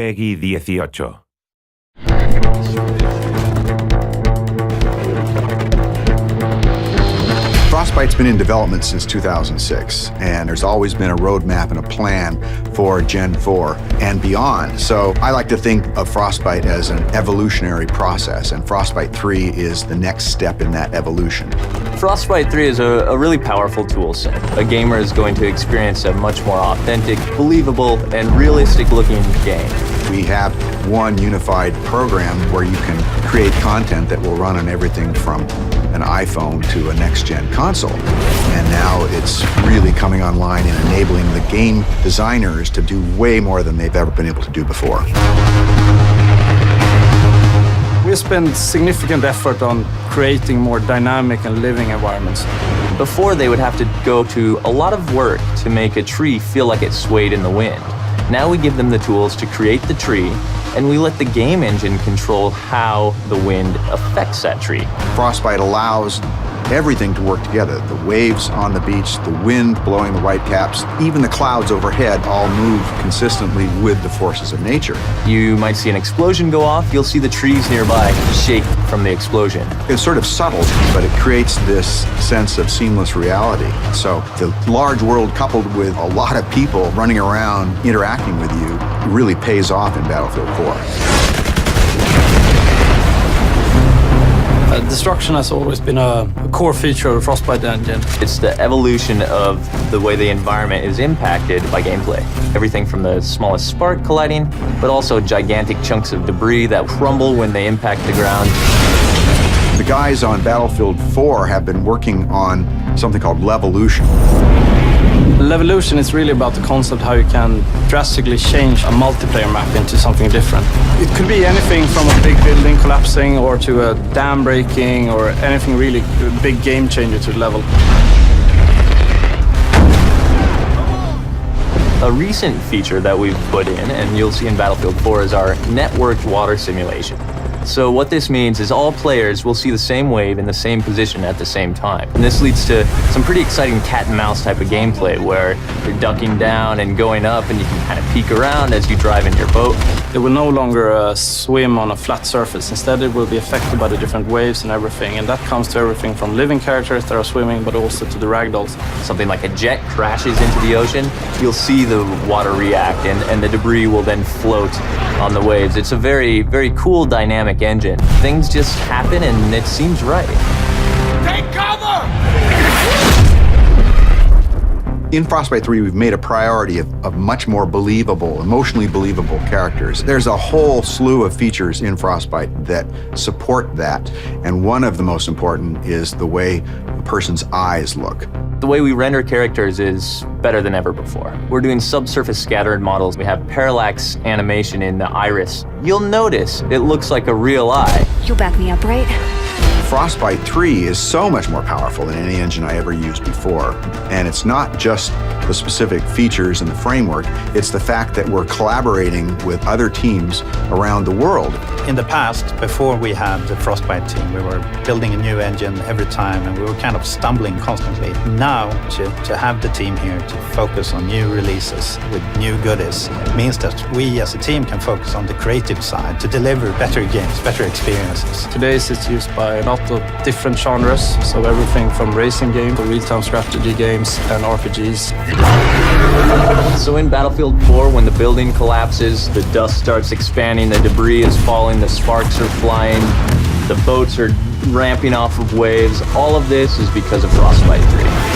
Peggy 18. Forsbite's been in development since 2006, and there's always been a roadmap and a plan for Gen 4 and beyond. So I like to think of Forsbite as an evolutionary process, and Forsbite 3 is the next step in that evolution. Forsbite 3 is a really powerful tool set. A gamer is going to experience a much more authentic, believable, and realistic-looking game. We have one unified program where you can create content that will run on everything from an iPhone to a next-gen console. And now it's really coming online and enabling the game designers to do way more than they've ever been able to do before. We spend significant effort on creating more dynamic and living environments. Before, they would have to go to a lot of work to make a tree feel like it swayed in the wind. Now we give them the tools to create the tree, and we let the game engine control how the wind affects that tree. Forsbite allows everything to work together. The waves on the beach, the wind blowing the whitecaps, even the clouds overhead all move consistently with the forces of nature. You might see an explosion go off, you'll see the trees nearby shake from the explosion. It's sort of subtle, but it creates this sense of seamless reality. So the large world coupled with a lot of people running around interacting with you really pays off in Battlefield 4. Destruction has always been a core feature of the Forsbite engine. It's the evolution of the way the environment is impacted by gameplay. Everything from the smallest spark colliding, but also gigantic chunks of debris that crumble when they impact the ground. The guys on Battlefield 4 have been working on something called Levolution. Levolution is really about the concept how you can drastically change a multiplayer map into something different. It could be anything from a big building collapsing or to a dam breaking or anything really big game changer to the level. A recent feature that we've put in, and you'll see in Battlefield 4, is our networked water simulation. So what this means is all players will see the same wave in the same position at the same time. And this leads to some pretty exciting cat and mouse type of gameplay where you're ducking down and going up and you can kind of peek around as you drive in your boat. It will no longer swim on a flat surface. Instead, it will be affected by the different waves and everything. And that comes to everything from living characters that are swimming, but also to the ragdolls. Something like a jet crashes into the ocean, you'll see the water react and the debris will then float on the waves. It's a very, very cool dynamic engine. Things just happen and it seems right. Take cover! In Forsbite 3, we've made a priority of much more believable, emotionally believable characters. There's a whole slew of features in Forsbite that support that, and one of the most important is the way a person's eyes look. The way we render characters is better than ever before. We're doing subsurface scattered models. We have parallax animation in the iris. You'll notice it looks like a real eye. You'll back me up, right? Forsbite 3 is so much more powerful than any engine I ever used before. And it's not just the specific features and the framework, it's the fact that we're collaborating with other teams around the world. In the past, before we had the Forsbite team, we were building a new engine every time and we were kind of stumbling constantly. Now, to have the team here to focus on new releases with new goodies means that we as a team can focus on the creative side to deliver better games, better experiences. Today it's used by a lot of different genres, so everything from racing games to real-time strategy games and RPGs. So in Battlefield 4, when the building collapses, the dust starts expanding, the debris is falling, the sparks are flying, the boats are ramping off of waves, all of this is because of Forsbite 3.